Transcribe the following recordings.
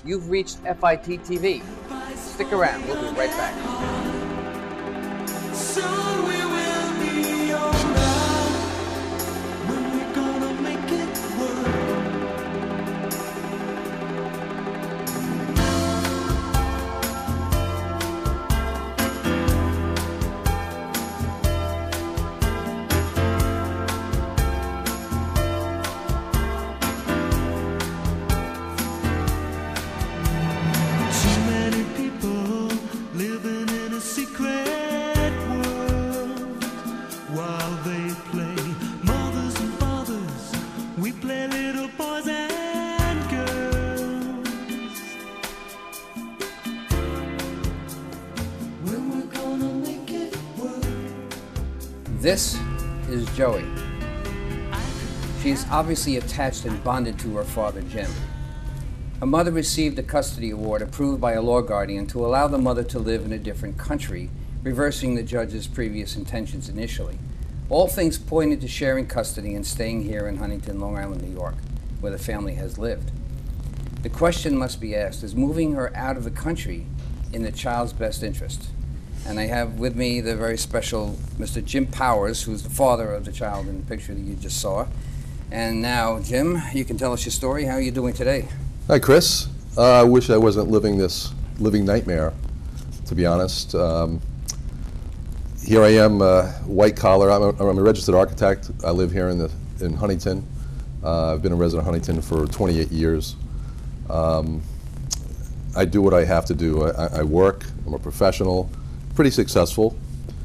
You've reached FITTV. Stick around. We'll be right back. Soon we will be alright. When we're gonna make it work. Too many people living in a secret world. While they play mothers and fathers, we play little boys and girls. When we're gonna make it work. This is Joey. She is obviously attached and bonded to her father, Jim. Her mother received a custody award approved by a law guardian to allow the mother to live in a different country, reversing the judge's previous intentions initially. All things pointed to sharing custody and staying here in Huntington, Long Island, New York, where the family has lived. The question must be asked, is moving her out of the country in the child's best interest? And I have with me the very special Mr. Jim Powers, who's the father of the child in the picture that you just saw. And now, Jim, you can tell us your story. How are you doing today? Hi, Chris. I wish I wasn't living this living nightmare, to be honest. Here I am, white collar. I'm a registered architect. I live here in Huntington. I've been a resident of Huntington for 28 years. I do what I have to do. I work. I'm a professional, pretty successful.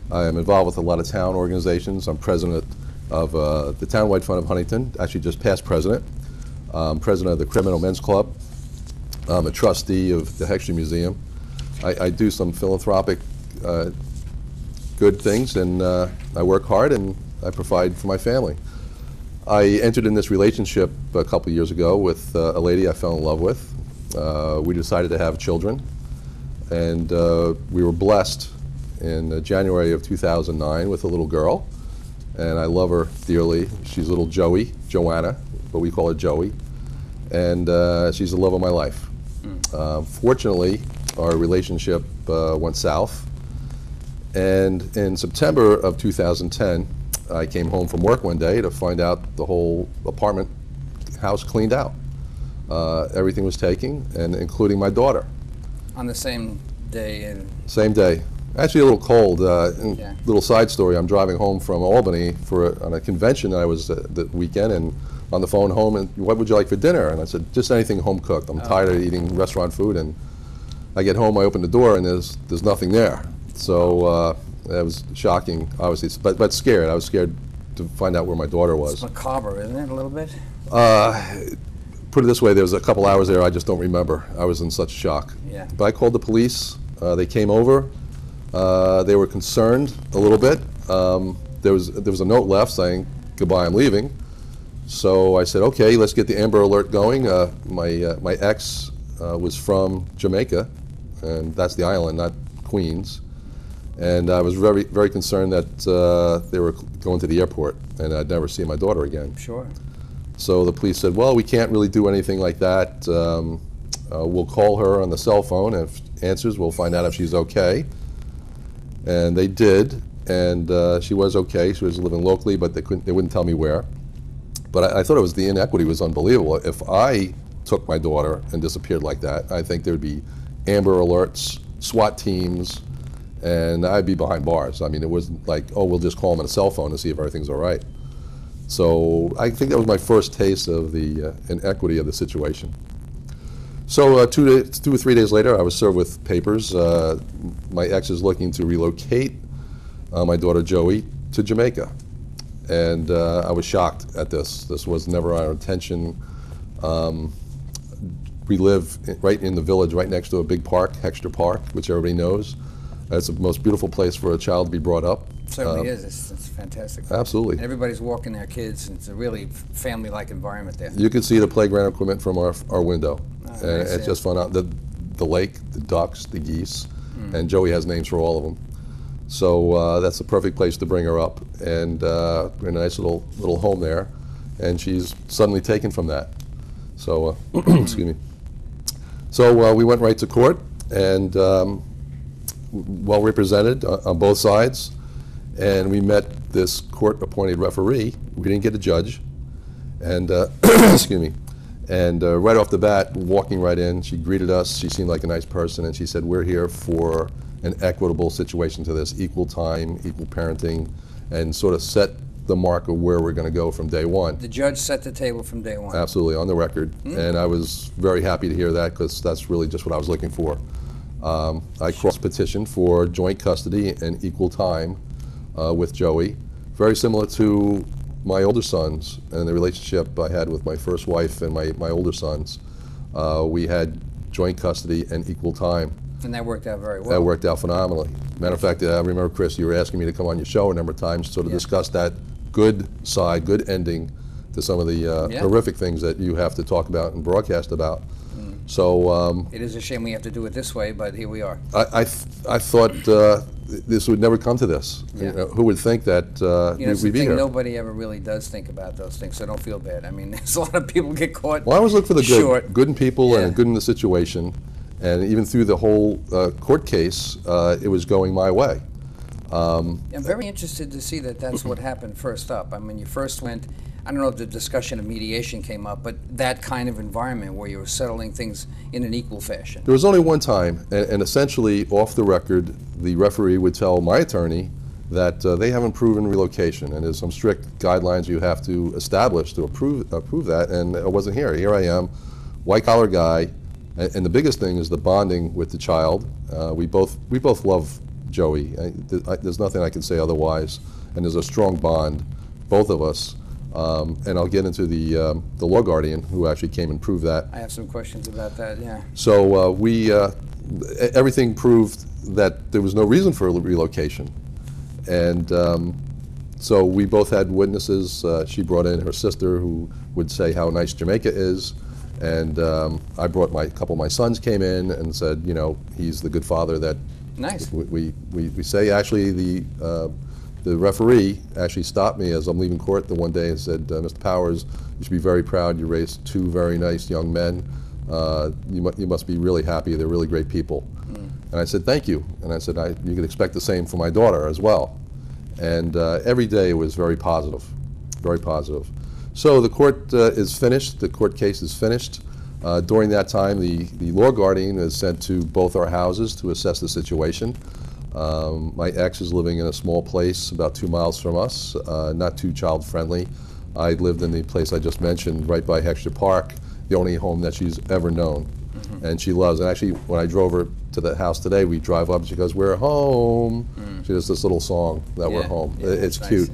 I am involved with a lot of town organizations. I'm president of the Townwide Fund of Huntington, actually just past president. I'm president of the Criminal Men's Club. I'm a trustee of the Hextry Museum. I do some philanthropic good things, and I work hard, and I provide for my family. I entered in this relationship a couple years ago with a lady I fell in love with. We decided to have children, and we were blessed in January of 2009 with a little girl, and I love her dearly. She's little Joey, Joanna, but we call her Joey, and she's the love of my life. Fortunately, our relationship went south, and in September of 2010, I came home from work one day to find out the whole apartment house cleaned out. Everything was taken, and including my daughter. On the same day? Same day. Actually a little cold. Yeah. Little side story, I'm driving home from Albany on a convention that I was the weekend, and on the phone home, and what would you like for dinner? And I said, just anything home cooked. I'm tired of eating restaurant food, and I get home, I open the door, and there's nothing there. So that was shocking, obviously, but scared. I was scared to find out where my daughter was. It's macabre, isn't it, a little bit? Put it this way, there was a couple hours there I just don't remember. I was in such shock. Yeah. But I called the police. They came over. They were concerned a little bit. There was a note left saying, goodbye, I'm leaving. So I said, okay, let's get the Amber Alert going. My ex was from Jamaica, and that's the island, not Queens. And I was very, very concerned that they were going to the airport, and I'd never see my daughter again. Sure. So the police said, well, we can't really do anything like that. We'll call her on the cell phone, and if she answers, we'll find out if she's okay. And they did, and she was okay. She was living locally, but they wouldn't tell me where. But I thought the inequity was unbelievable. If I took my daughter and disappeared like that, I think there would be Amber Alerts, SWAT teams, and I'd be behind bars. I mean, it wasn't like, oh, we'll just call them on a cell phone to see if everything's all right. So I think that was my first taste of the inequity of the situation. So 2 or 3 days later, I was served with papers. My ex is looking to relocate my daughter Joey to Jamaica. And I was shocked at this. This was never our intention. We live right in the village, right next to a big park, Hextry Park, which everybody knows. It's the most beautiful place for a child to be brought up. It certainly is. It's fantastic. Absolutely. And everybody's walking their kids, and it's a really family-like environment there. You can see the playground equipment from our window. Oh, And nice, it's just fun out. The lake, the ducks, the geese, and Joey has names for all of them. So that's the perfect place to bring her up, and we're in a nice little home there, and she's suddenly taken from that. So excuse me. So we went right to court, and well represented on both sides, and we met this court-appointed referee. We didn't get a judge, and excuse me. And right off the bat, walking right in, she greeted us. She seemed like a nice person, and she said, "We're here for an equitable situation to this, equal time, equal parenting," and sort of set the mark of where we're going to go from day one. The judge set the table from day one. Absolutely, on the record. And I was very happy to hear that, because that's really just what I was looking for. I cross-petitioned for joint custody and equal time with Joey, very similar to my older sons and the relationship I had with my first wife and my older sons. We had joint custody and equal time. And that worked out very well. That worked out phenomenally. Matter of fact, I remember, Chris, you were asking me to come on your show a number of times to sort of discuss that good side, good ending to some of the horrific things that you have to talk about and broadcast about. So it is a shame we have to do it this way, but here we are. I thought this would never come to this. You know, who would think that we'd be here? Nobody ever really does think about those things, so don't feel bad. I mean, there's a lot of people get caught. Well, I always look for the good, good in people Yeah. and good in the situation. And even through the whole court case, it was going my way. I'm very interested to see that that's what happened first up. I mean, you first went, I don't know if the discussion of mediation came up, but that kind of environment where you were settling things in an equal fashion. There was only one time, and essentially off the record, the referee would tell my attorney that they haven't proven relocation, and there's some strict guidelines you have to establish to approve that, and I wasn't here. Here I am, white-collar guy, and the biggest thing is the bonding with the child. We both love Joey. There's nothing I can say otherwise, and there's a strong bond, both of us. And I'll get into the law guardian who actually came and proved that. I have some questions about that, yeah. So everything proved that there was no reason for a relocation. And so we both had witnesses. She brought in her sister who would say how nice Jamaica is. And I brought a couple of my sons came in and said, you know, he's the good father that Nice. we say. Actually, the referee actually stopped me as I'm leaving court the one day and said, Mr. Powers, you should be very proud. You raised two very nice young men. You must be really happy. They're really great people. And I said, thank you. And I said, you could expect the same for my daughter as well. And every day was very positive, very positive. So the court is finished. The court case is finished. During that time, the law guardian is sent to both our houses to assess the situation. My ex is living in a small place about 2 miles from us, not too child-friendly. I lived in the place I just mentioned, right by Hexter Park, the only home that she's ever known. And she loves, and actually when I drove her to the house today, we drive up and she goes, "We're home." She does this little song that we're home. It's nice. cute.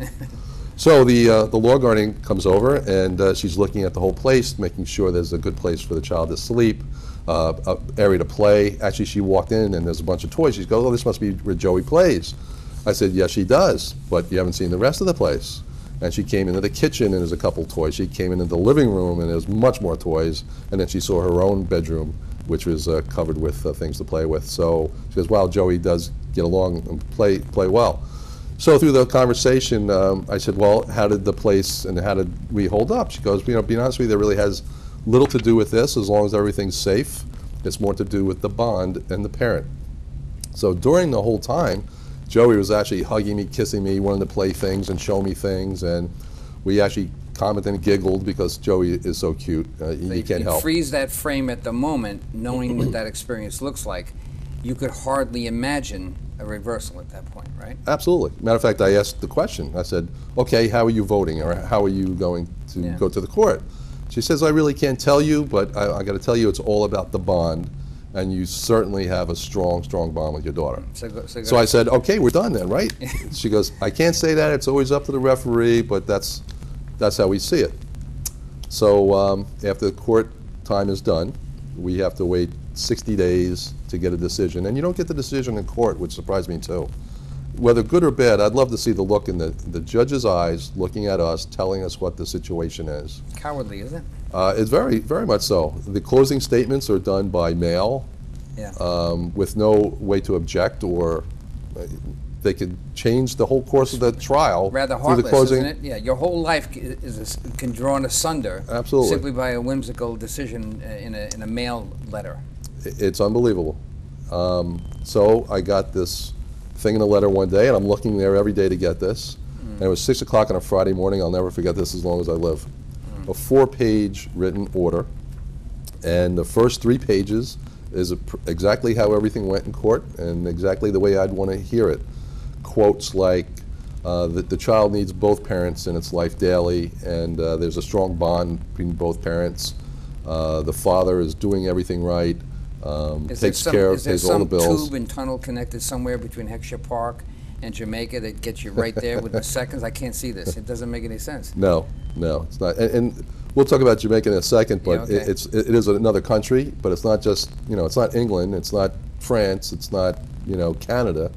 So the law guardian comes over and she's looking at the whole place, making sure there's a good place for the child to sleep, an area to play. Actually, she walked in and there's a bunch of toys. She goes, "Oh, this must be where Joey plays." I said, "Yes, she does, but you haven't seen the rest of the place." And she came into the kitchen and there's a couple toys. She came into the living room and there's much more toys. And then she saw her own bedroom, which was covered with things to play with. So she goes, "Wow, Joey does get along and play well." So through the conversation, I said, "Well, how did the place and how did we hold up?" She goes, "You know, being honest with you, there really has little to do with this as long as everything's safe. It's more to do with the bond and the parent." So during the whole time, Joey was actually hugging me, kissing me, wanting to play things and show me things, and we actually commented and giggled because Joey is so cute. You can't help. Freeze that frame at the moment, knowing what that experience looks like. You could hardly imagine a reversal at that point, right? Absolutely. Matter of fact, I asked the question. I said, "Okay, how are you voting, or how are you going to go to the court?" She says, "I really can't tell you, but I got to tell you, it's all about the bond, and you certainly have a strong, strong bond with your daughter." So I said, "Okay, we're done then, right?" She goes, "I can't say that. It's always up to the referee, but that's how we see it." So after the court time is done, we have to wait 60 days to get a decision. And you don't get the decision in court, which surprised me too. Whether good or bad, I'd love to see the look in the judge's eyes looking at us, telling us what the situation is. Cowardly, isn't it? It's very, very much so. The closing statements are done by mail with no way to object, or they could change the whole course of the trial. Rather through the heartless, closing. isn't it? Yeah, your whole life can drawn asunder Absolutely. simply by a whimsical decision in a mail letter. It's unbelievable. So I got this thing in a letter one day, and I'm looking there every day to get this. And it was 6 o'clock on a Friday morning. I'll never forget this as long as I live. A 4-page written order, and the first 3 pages is exactly how everything went in court and exactly the way I'd want to hear it. Quotes like that the child needs both parents in its life daily, and there's a strong bond between both parents. The father is doing everything right, takes care of, pays all the bills. Is there some tube and tunnel connected somewhere between Heckscher Park and Jamaica that gets you right there within seconds? I can't see this. It doesn't make any sense. No, it's not. And we'll talk about Jamaica in a second, but Yeah, okay. it is another country, but it's not just, it's not England, it's not France, it's not, Canada.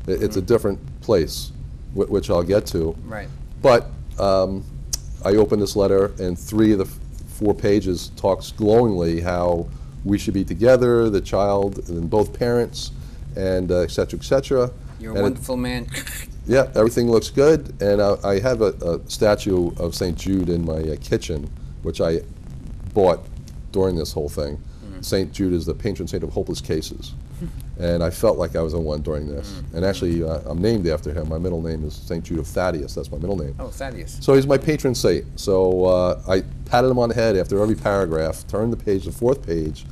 It's a different place, which I'll get to. Right. But I opened this letter, and 3 of the 4 pages talks glowingly how we should be together, the child and both parents, and et cetera, et cetera. You're a And wonderful man. yeah, everything looks good, and I have a statue of St. Jude in my kitchen, which I bought during this whole thing. St. Jude is the patron saint of hopeless cases, and I felt like I was in one during this. And actually, I'm named after him. My middle name is St. Jude of Thaddeus. That's my middle name. Oh, Thaddeus. So he's my patron saint. So I patted him on the head after every paragraph, turned the page, the 4th page,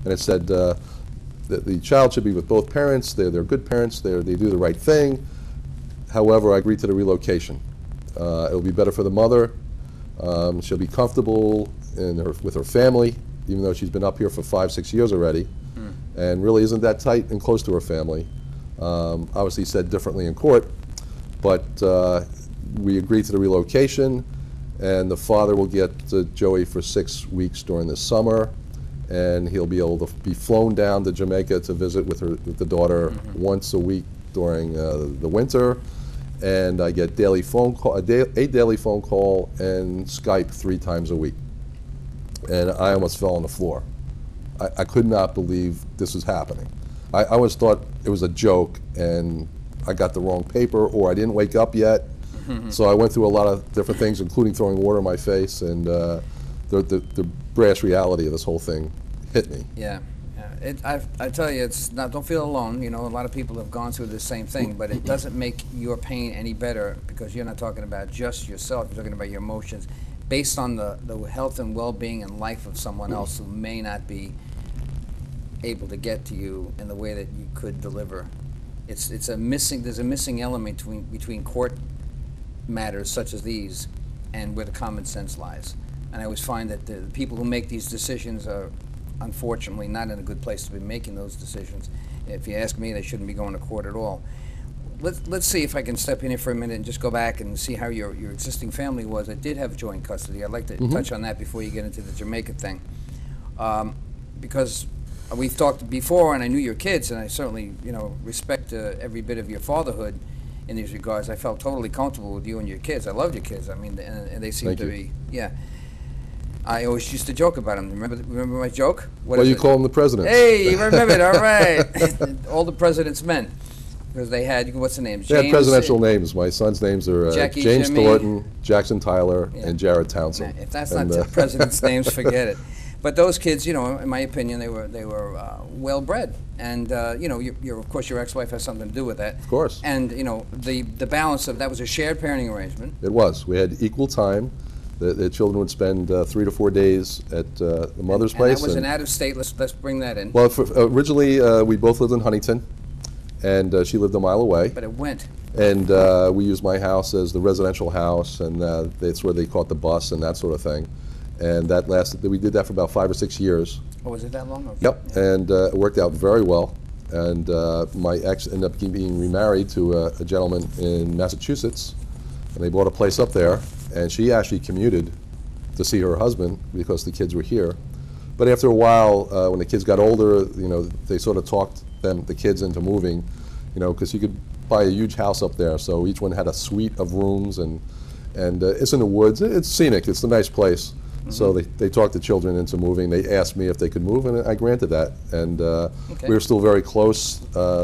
and it said that the child should be with both parents. They're good parents. They do the right thing. However, I agreed to the relocation. It'll be better for the mother. She'll be comfortable with her family, even though she's been up here for 5-6 years already, and really isn't that tight and close to her family. Obviously said differently in court, but we agreed to the relocation, and the father will get Joey for 6 weeks during the summer, and he'll be able to be flown down to Jamaica to visit with the daughter once a week during the winter. And I get daily phone call, a daily phone call, and Skype 3 times a week. And I almost fell on the floor. I could not believe this was happening. I always thought it was a joke, and I got the wrong paper, or I didn't wake up yet. So I went through a lot of different things, including throwing water in my face, and the brash reality of this whole thing hit me. Yeah. I tell you, it's not. Don't feel alone. A lot of people have gone through the same thing, but it doesn't make your pain any better, because you're not talking about just yourself. You're talking about your emotions, based on the health and well-being and life of someone else who may not be able to get to you in the way that you could deliver. There's a missing element between court matters such as these and where the common sense lies. And I always find that the people who make these decisions are unfortunately not in a good place to be making those decisions. If you ask me, they shouldn't be going to court at all. Let's see if I can step in here for a minute and just go back and see how your existing family was. I did have joint custody. I'd like to touch on that before you get into the Jamaica thing. Because we've talked before, and I knew your kids, and I certainly, respect every bit of your fatherhood in these regards. I felt totally comfortable with you and your kids. I loved your kids. I mean, and they seem to be, yeah. I always used to joke about them. Remember my joke? Well, you call them the presidents. Hey, you remember it, all right. All the president's men. Because they had, what's the name? They had presidential names. My son's names are Jackie, James Jimmy, Thornton, Jackson Tyler, and Jared Townsend. If that's not the president's names, forget it. But those kids, in my opinion, they were well bred, and of course your ex-wife has something to do with that. Of course. And the balance of that was a shared parenting arrangement. It was. We had equal time. The children would spend 3 to 4 days at the mother's place. And that was an out-of-state. Let's bring that in. Well, originally we both lived in Huntington, and she lived a mile away. But it went. And we used my house as the residential house, and that's where they caught the bus and that sort of thing. And that lasted. We did that for about 5 or 6 years. Oh, was it that long? Okay. Yep. Yeah. And it worked out very well. And my ex ended up being remarried to a gentleman in Massachusetts, and they bought a place up there. And she actually commuted to see her husband because the kids were here. But after a while, when the kids got older, they sort of talked the kids into moving, because you could buy a huge house up there. So each one had a suite of rooms, and it's in the woods. It's scenic. It's a nice place. So they talked the children into moving. They asked me if they could move, and I granted that. And Okay. we were still very close.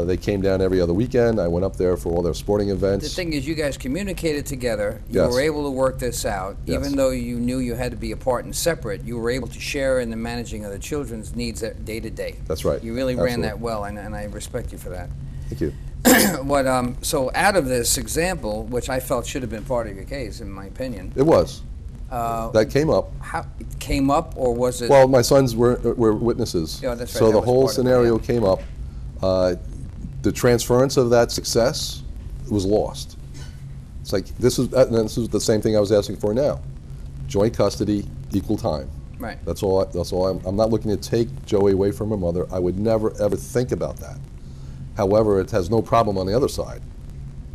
They came down every other weekend. I went up there for all their sporting The events. thing is, you guys communicated together. You Yes. were able to work this out. Yes. Even though you knew you had to be apart and separate, you were able to share in the managing of the children's needs day to day. That's right. You really ran Absolutely. that well, and I respect you for that. Thank you. So out of this example, which I felt should have been part of your case, in my opinion, It was. That came up. how it came up, or was it? Well, my sons were witnesses. Yeah, that's right, So that the was whole part of it, scenario yeah. came up. The transference of that success was lost. It's like this is the same thing I was asking for now. Joint custody, equal time. Right. That's all. I'm not looking to take Joey away from her mother. I would never ever think about that. However, it has no problem on the other side.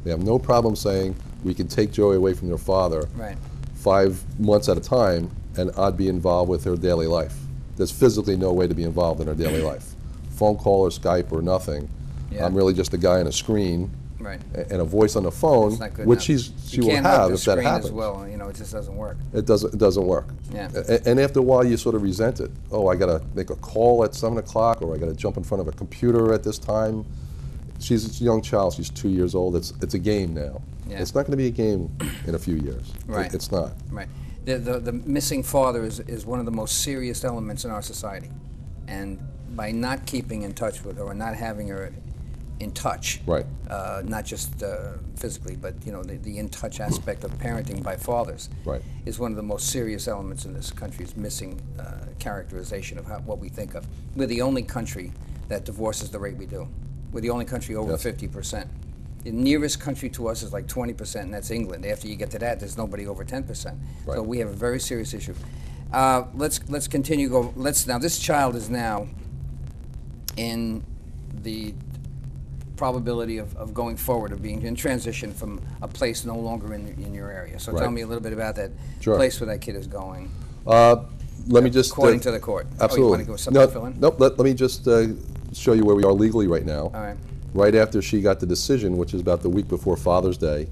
They have no problem saying we can take Joey away from their father Right. 5 months at a time, and I'd be involved with her daily life. There's physically no way to be involved in her daily life. Phone call or Skype or nothing. Yeah. I'm really just a guy on a screen Right. and a voice on the phone, It's not good which enough. she You will can't have the if that screen happens. as well. You know, it just doesn't work. It doesn't work. Yeah. And after a while, you sort of resent it. Oh, I got to make a call at 7 o'clock, or I got to jump in front of a computer at this time. She's a young child. She's 2 years old. It's a game now. Yeah. It's not going to be a game in a few years. Right. It's not. Right. The missing father is one of the most serious elements in our society. And by not keeping in touch with her or not having her in touch, Right. not just physically, but you know the in touch aspect of parenting by fathers, Right. is one of the most serious elements in this country's missing characterization of what we think of. We're the only country that divorces the rate we do. We're the only country over Yes. 50%. The nearest country to us is like 20%, and that's England. After you get to that, there's nobody over 10%. Right. So we have a very serious issue. Let's continue. Now this child is now in the probability of going forward, of being in transition from a place no longer in your area. So tell Right. me a little bit about that Sure. place where that kid is going, Let me just. according to the court. Absolutely. Oh, you want to go something No, to fill in? Nope. Let me just show you where we are legally right now. All right. Right after she got the decision, which is about the week before Father's Day,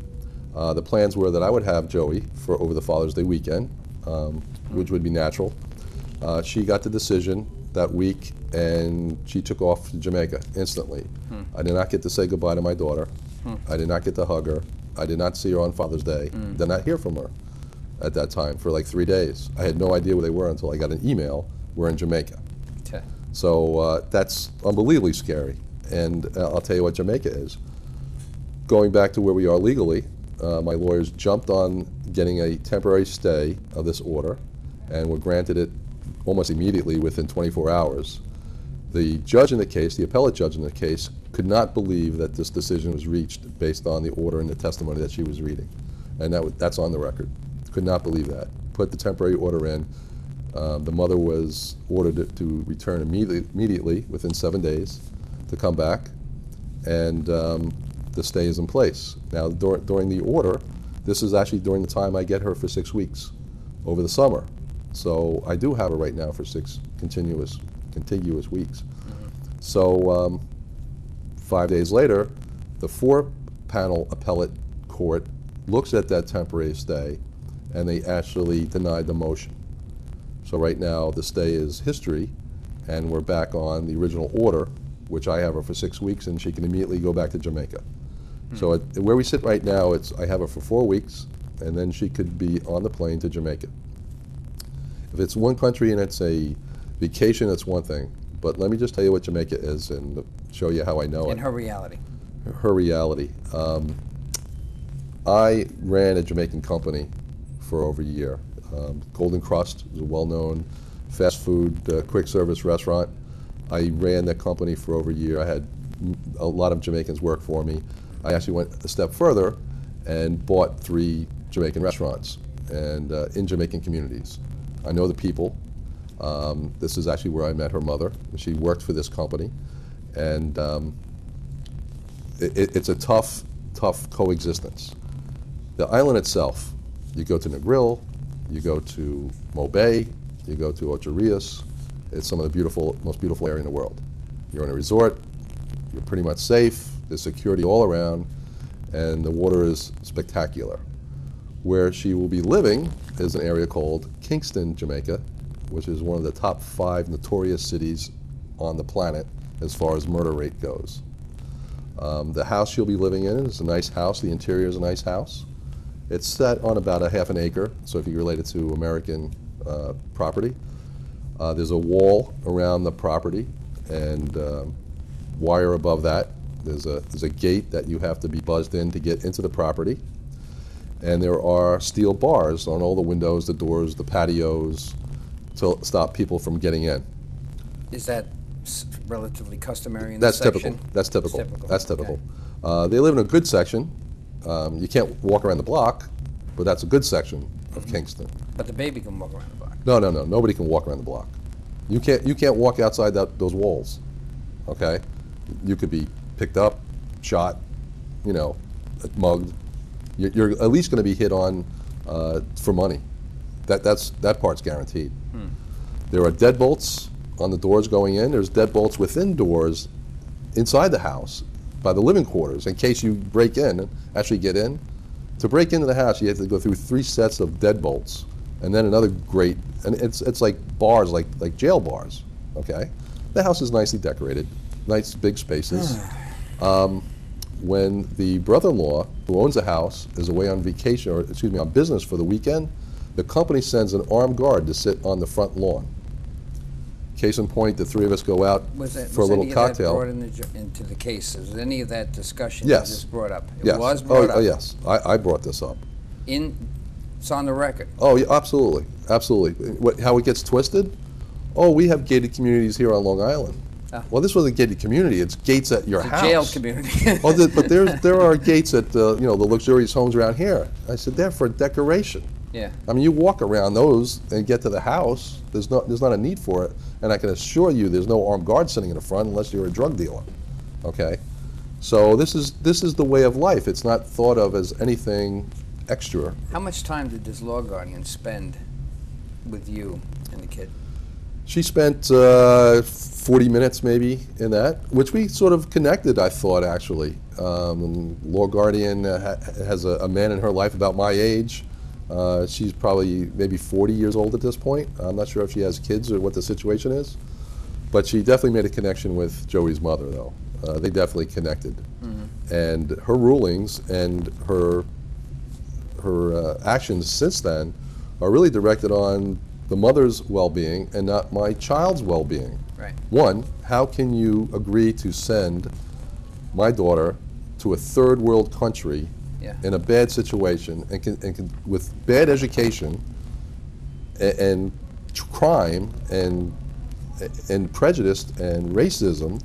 the plans were that I would have Joey for over the Father's Day weekend, which would be natural. She got the decision that week, and she took off to Jamaica instantly. I did not get to say goodbye to my daughter. I did not get to hug her. I did not see her on Father's Day. Did not hear from her at that time for like 3 days. I had no idea where they were until I got an email, we're in Jamaica. Okay. So that's unbelievably scary. And I'll tell you what Jamaica is. Going back to where we are legally, my lawyers jumped on getting a temporary stay of this order and were granted it almost immediately within 24 hours. The judge in the case, the appellate judge in the case, could not believe that this decision was reached based on the order and the testimony that she was reading. And that's on the record. Could not believe that. Put the temporary order in. The mother was ordered to return immediately within 7 days to come back, and the stay is in place. Now, during the order, this is actually during the time I get her for 6 weeks over the summer. So I do have her right now for 6 contiguous weeks. So 5 days later, the 4-panel appellate court looks at that temporary stay, and they actually denied the motion. So right now, the stay is history, and we're back on the original order, which I have her for 6 weeks, and she can immediately go back to Jamaica. So where we sit right now, I have her for 4 weeks, and then she could be on the plane to Jamaica. If it's one country and it's a vacation, it's one thing. But let me just tell you what Jamaica is and show you how I know it. In her reality. Her reality. I ran a Jamaican company for over a year. Golden Crust is a well-known fast food, quick service restaurant. I ran that company for over a year. I had a lot of Jamaicans work for me. I actually went a step further and bought 3 Jamaican restaurants and in Jamaican communities. I know the people. This is actually where I met her mother. She worked for this company, and it's a tough coexistence. The island itself, you go to Negril, you go to Mobay, you go to Ocho Rios. It's some of the most beautiful area in the world. You're in a resort, you're pretty much safe, there's security all around, and the water is spectacular. Where she will be living is an area called Kingston, Jamaica, which is one of the top 5 notorious cities on the planet as far as murder rate goes. The house she'll be living in is a nice house. The interior is a nice house. It's set on about a half an acre, so if you relate it to American property. There's a wall around the property and wire above that. There's a gate that you have to be buzzed in to get into the property. And there are steel bars on all the windows, the doors, the patios to stop people from getting in. Is that relatively customary in That's this section? typical. That's typical. It's typical. That's typical. Okay. They live in a good section. You can't walk around the block, but that's a good section of Kingston. But the baby can walk around the block. No, no, no. Nobody can walk around the block. You can't walk outside those walls. Okay, you could be picked up, shot, you know, mugged. You're at least going to be hit on for money. That part's guaranteed. There are deadbolts on the doors going in. There's deadbolts within doors inside the house by the living quarters in case you break in, actually get in. To break into the house, you have to go through 3 sets of deadbolts, and then another grate, and it's like bars, like jail bars. Okay, the house is nicely decorated, nice big spaces. When the brother-in-law who owns the house is away on vacation, or excuse me, on business for the weekend, the company sends an armed guard to sit on the front lawn. Case in point, the 3 of us go out for a little cocktail. Was any of that brought into the case? Was any of that discussion Yes. just brought up? It Yes. was brought up? Oh, yes. I brought this up. It's on the record. Oh, yeah, absolutely. Absolutely. How it gets twisted? Oh, we have gated communities here on Long Island. Ah. Well, this wasn't a gated community. It's gates at your It's a house. jail community. Well, but there are gates at the luxurious homes around here. I said they're for decoration. Yeah. I mean, you walk around those and get to the house. There's not a need for it, and I can assure you, there's no armed guard sitting in the front unless you're a drug dealer. Okay, so this is the way of life. It's not thought of as anything extra. How much time did this law guardian spend with you and the kid? She spent 40 minutes maybe in that, which we sort of connected, I thought, actually. Law guardian has a man in her life about my age. She's probably maybe 40 years old at this point. I'm not sure if she has kids or what the situation is. But she definitely made a connection with Joey's mother, though. They definitely connected. And her rulings and her actions since then are really directed on the mother's well-being and not my child's well-being. Right. One, how can you agree to send my daughter to a third world country in a bad situation and with bad education and crime and prejudice and racism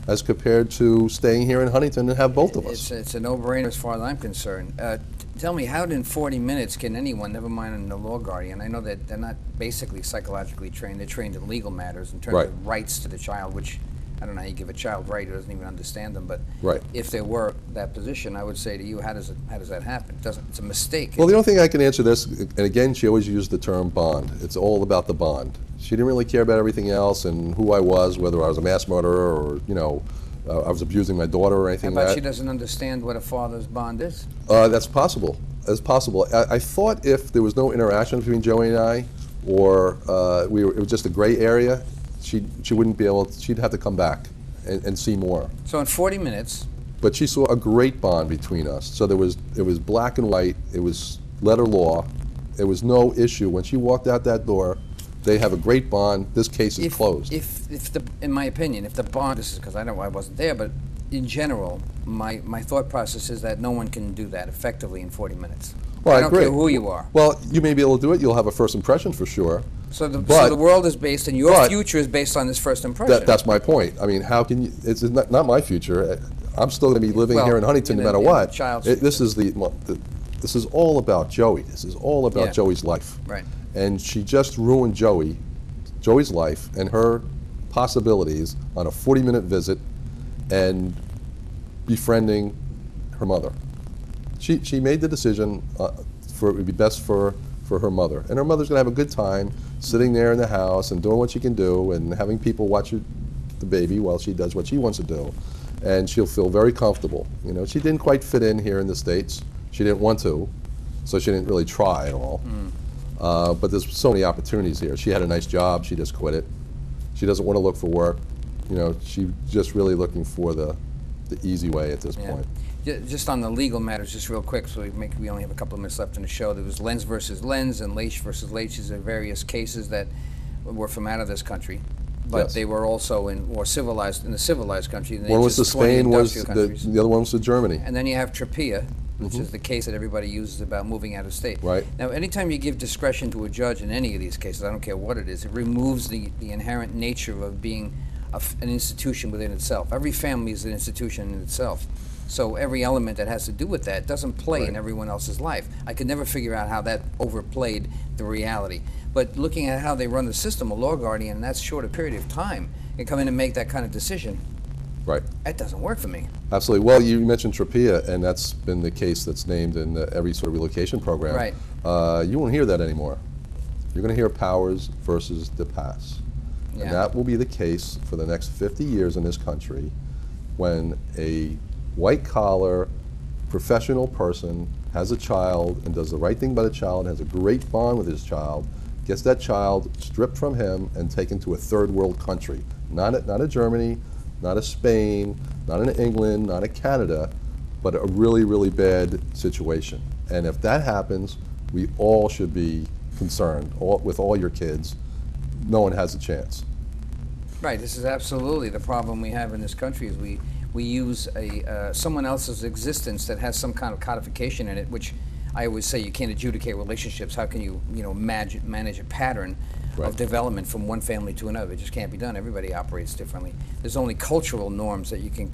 as compared to staying here in Huntington and have both of us? It's a no-brainer as far as I'm concerned. Tell me, how in 40 minutes can anyone, never mind a law guardian, I know that they're not basically psychologically trained, they're trained in legal matters in terms of rights to the child, which I don't know how you give a child right who doesn't even understand them, but if there were that position, I would say to you, how does that happen? It's a mistake. Well, the only thing I can answer this, and again, she always used the term bond. It's all about the bond. She didn't really care about everything else and who I was, whether I was a mass murderer or, I was abusing my daughter or anything How like about that. she doesn't understand what a father's bond is? That's possible. That's possible. I thought if there was no interaction between Joey and I, or it was just a gray area, she wouldn't be able. She'd have to come back and see more. So in 40 minutes. But she saw a great bond between us. So it was black and white. It was letter law. It was no issue when she walked out that door. They have a great bond. This case is closed. In my opinion, if the bond, this is because I know I wasn't there, but in general, my thought process is that no one can do that effectively in 40 minutes. Well, I don't agree. care who you are. Well, you may be able to do it. You'll have a first impression for sure. So the world is based, and your future is based on this first impression. That's my point. I mean, how can you? It's not my future. I'm still going to be living here in Huntington no matter what. This is all about Joey. This is all about Joey's life. Right. And she just ruined Joey's life and her possibilities on a 40-minute visit and befriending her mother. She made the decision for it would be best for her mother. And her mother's going to have a good time sitting there in the house and doing what she can do and having people watch the baby while she does what she wants to do. And she'll feel very comfortable. She didn't quite fit in here in the States. She didn't want to, so she didn't really try at all. But there's so many opportunities here. She had a nice job. She just quit it. She doesn't want to look for work. You know, she's just really looking for the easy way at this point. Just on the legal matters, just real quick, so we only have a couple of minutes left in the show. There was Lenz versus Lenz and Leish versus Leish. These are various cases that were from out of this country, but Yes. they were also in the civilized country. One was to Spain, the other one was to Germany. And then you have Trapia, which is the case that everybody uses about moving out of state. Right. Now, anytime you give discretion to a judge in any of these cases, I don't care what it is, it removes the inherent nature of being an institution within itself. Every family is an institution in itself. So every element that has to do with that doesn't play in everyone else's life. I could never figure out how that overplayed the reality. But looking at how they run the system, a law guardian in that short a period of time can come in and make that kind of decision. Right. That doesn't work for me. Absolutely. Well, you mentioned Trapia, and that's been the case that's named in every sort of relocation program. Right. You won't hear that anymore. You're going to hear Powers versus DePass. Yeah. And that will be the case for the next 50 years in this country when a white-collar professional person has a child and does the right thing by the child, has a great bond with his child, gets that child stripped from him and taken to a third world country. Not a Germany, not a Spain, not in England, not a Canada, but a really, really bad situation. And if that happens, we all should be concerned, with all your kids. No one has a chance. Right, this is absolutely the problem we have in this country is we use someone else's existence that has some kind of codification in it, which I always say you can't adjudicate relationships. How can you manage a pattern of development from one family to another? It just can't be done. Everybody operates differently. There's only cultural norms that you can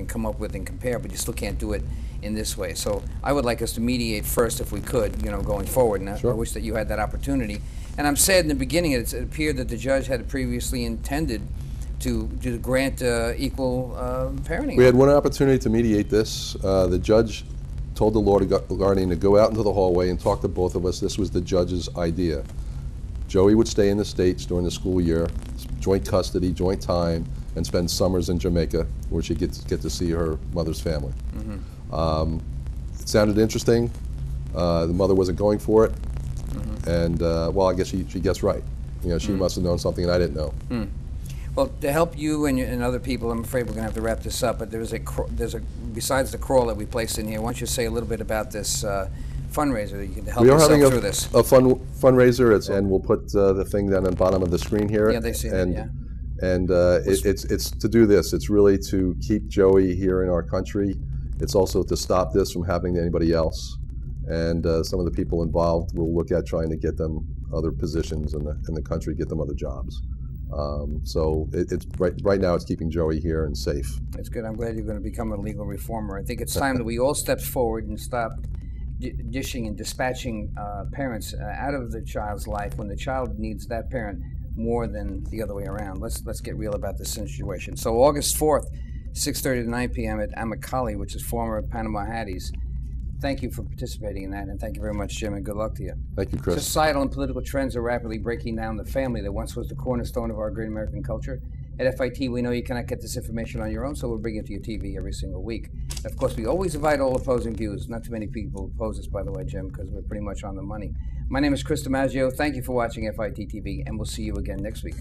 come up with and compare, but you still can't do it in this way. So I would like us to mediate first, if we could, going forward. And I wish that you had that opportunity. And I'm sad in the beginning it appeared that the judge had previously intended to grant equal parenting. We had one opportunity to mediate this. The judge told the law guardian to go out into the hallway and talk to both of us. This was the judge's idea. Joey would stay in the States during the school year, joint custody, joint time, and spend summers in Jamaica, where she'd get to see her mother's family. It sounded interesting. The mother wasn't going for it, and well, I guess she guessed right. She must have known something that I didn't know. Well, to help you and other people, I'm afraid we're going to have to wrap this up. But there's a besides the crawl that we placed in here, why don't you say a little bit about this fundraiser that you can help yourself through this? We are having a fundraiser, and we'll put the thing down on the bottom of the screen here. Yeah, they see that. Yeah. And it's to do this. It's really to keep Joey here in our country. It's also to stop this from happening to anybody else. And some of the people involved will look at trying to get them other positions in the country, get them other jobs. So it's right now it's keeping Joey here and safe. That's good. I'm glad you're going to become a legal reformer. I think it's time that we all step forward and stop dishing and dispatching parents out of the child's life when the child needs that parent more than the other way around. Let's get real about this situation. So August 4th, 6:30 to 9 p.m. at Amicali, which is former Panama Hatties. Thank you for participating in that, and thank you very much, Jim, and good luck to you. Thank you, Chris. Societal and political trends are rapidly breaking down the family that once was the cornerstone of our great American culture. At FIT, we know you cannot get this information on your own, so we'll bring it to your TV every single week. Of course, we always invite all opposing views. Not too many people oppose us, by the way, Jim, because we're pretty much on the money. My name is Chris DiMaggio. Thank you for watching FIT TV, and we'll see you again next week.